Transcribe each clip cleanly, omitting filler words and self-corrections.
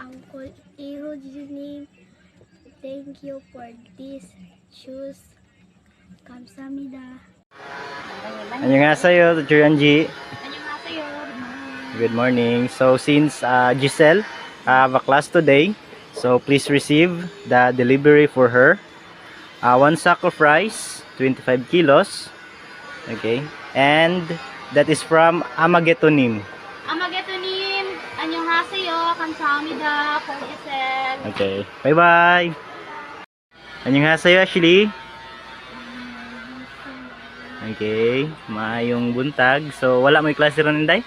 Uncle Ihojini, thank you for these shoes. 감사합니다. 안녕하세요, Teacher Angie. 안녕하세요. Good morning. So since Giselle have a class today, so please receive the delivery for her. One sack of rice, 25 kilos. Okay. And that is from Amagetonim. 아마게토님, 안녕하세요. 감사합니다. for Giselle. Okay. Bye-bye. 안녕하세요, Ashley. Okay. Maayong buntag. So wala may klase ron inday?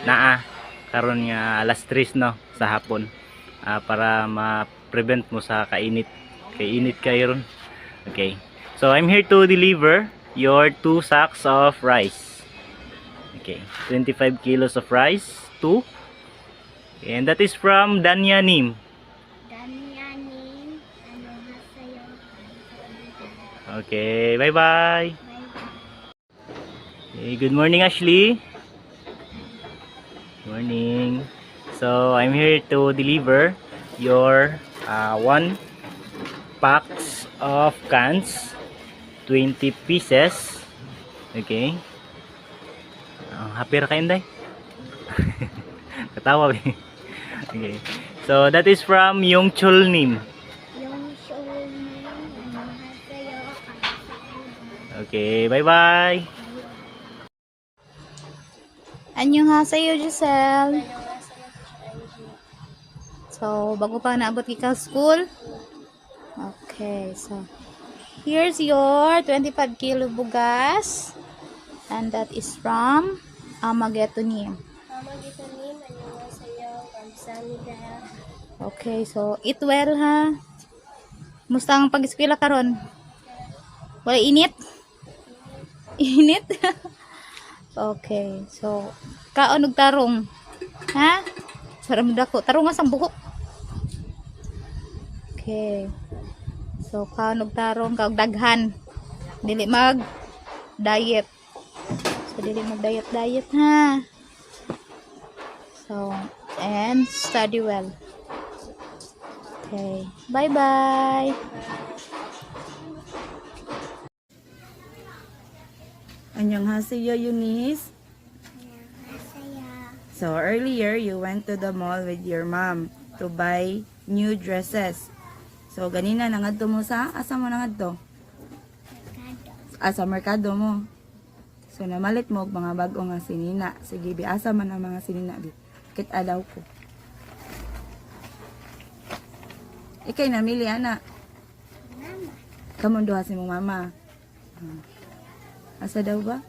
Naa. Karon nga alas 3 no sa hapon. Para ma-prevent mo sa kainit. Kay init kayo ron. Okay. So I'm here to deliver your 2 sacks of rice. Okay. 25 kilos of rice. 2. And that is from Danyanim. 단야님, 안녕하세요. Okay. Bye-bye. Okay, good morning, Ashley. Morning. So I'm here to deliver your 1 packs of cans, 20 pieces. Okay. Happy ra kayo, Day? Katawa ba? Okay. So that is from Yongchul Nim. 용쇼님, 안녕하세요. 감사합니다. Okay, bye-bye. Annyeonghaseyo, Giselle. So, bago pa naabot ka school. Okay, so here's your 25 kilo bugas. And that is from Amagetonim. 아마게토님, 안녕하세요. 감사합니다. Okay, so eat well ha. Musta ang pag-eskwela karon? Wala init? Init? Okay, so kaon og tarong. Ha? Saram dako tarong asang buhok. Okay. So kaon og tarong kaog daghan. Dili mag diet. So dili mag diet ha. So and study well. Okay. Bye-bye. Annyeonghaseyo, Eunice. 안녕하세요. So earlier you went to the mall with your mom to buy new dresses. So ganina nangadto mo sa asa mo nangadto? Sa merkado mo. So namalit mo og mga bag-o nga sinina. Sige biasa man ang mga sinina bi. Kit adaw ko. Ikay namili ana. Mama, Kamon duha si mong mama. Asa daw ba?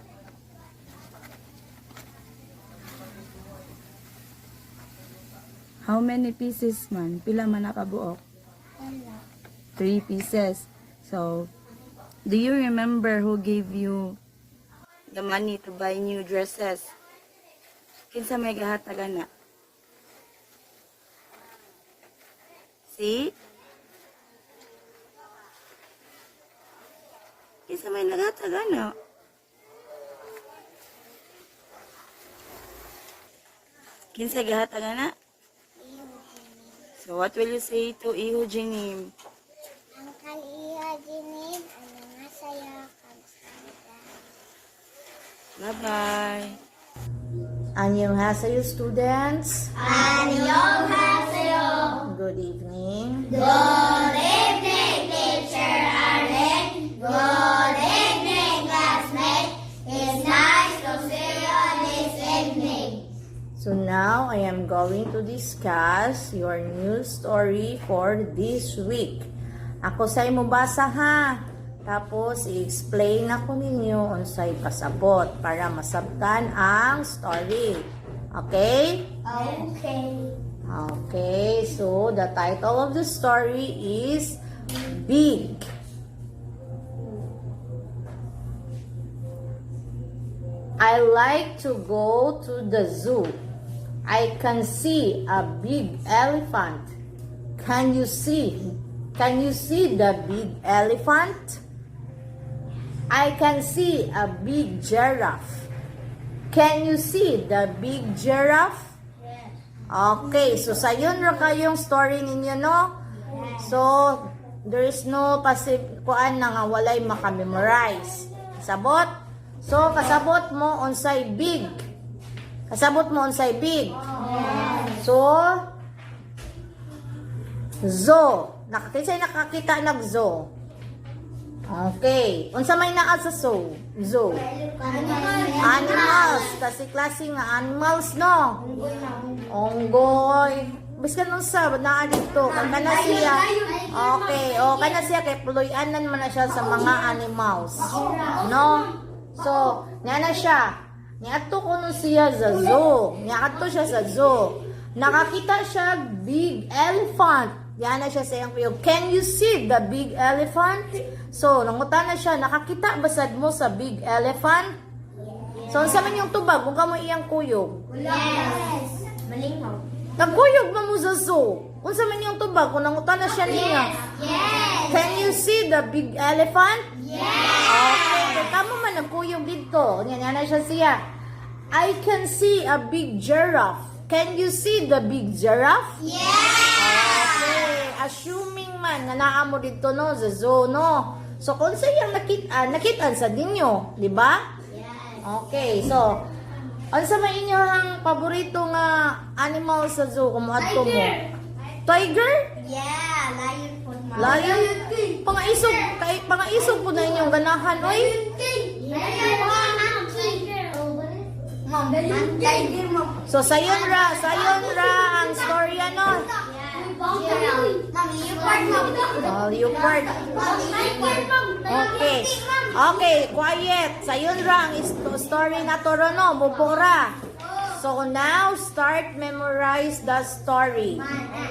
How many pieces man? Pila man nakabuok? wala. 3 pieces. So, do you remember who gave you the money to buy new dresses? Kinsa may gahatag ana? See? Kinsa may naghatag ana? Kinsa gahatag ana? So, what will you say to Iho Jinim? Uncle Ihojini, 안녕하세요. 감사합니다. Bye-bye. Annyeonghaseyo, students. 안녕하세요. Good evening. Good evening, Teacher Arlen. Good evening, classmates. It's nice to see you this evening. So now I am going to discuss your new story for this week. Ako say mo basa ha. Tapos i-explain ako ninyo unsay pasabot para masabtan ang story. Okay? Okay. Okay, so the title of the story is Big. I like to go to the zoo. I can see a big elephant. Can you see the big elephant? I can see a big giraffe. Can you see the big giraffe? Yes. Okay, so sayon ra kayong story ninyo, no? So, there is no kuan na nga walay makamemorize. Kasabot? So, kasabot mo unsay big. Kasabot mo unsay big. So, zoo. Nakakita nag zoo. Okay. Unsa may naa sa zoo? Zoo. Animals. Kasi klase nga animals, no? Onggoy. Biskan nung sa, naa dito. Kana siya. Okay. O, kana siya. Kay puluyanan man na siya sa mga animals. No? So, niya na siya. Niyato ko nun siya sa zoo. Niyato siya sa zoo. Nakakita siya big elephant. Yan na siya sa iyang kuyog. Can you see the big elephant? So, nangutan na siya. Nakakita basad mo sa big elephant? So, sa man yung tubag kung kamo iyang kuyog? Yes. Malingaw. Nagkuyog mo mo sa zoo. Kung sa man yung tubag kung nangutan na siya niya? Yes. Can you see the big elephant? Yes. Okay, kaya kamo man nagkuyog dito. Yan na siya. I can see a big giraffe. Can you see the big giraffe? Yes. Okay, assuming man na naa mo dito no sa zoo no. So kung sa iyang nakita sa dinyo, di ba? Okay, so unsa man inyong paborito nga animal sa zoo kung adto mo? Tiger? Yeah, lion po. Lion? Pangaisog po na inyong ganahan, oy. Mom, tiger mo. So sayon ra ang storya no. Mami, you part mo. Oh, leopard. Okay. Okay, quiet. Sayon ra ang story na to no, mubora. So now start memorize the story.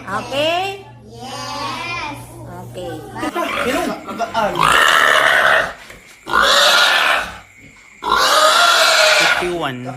Okay? Yes. Okay. 51.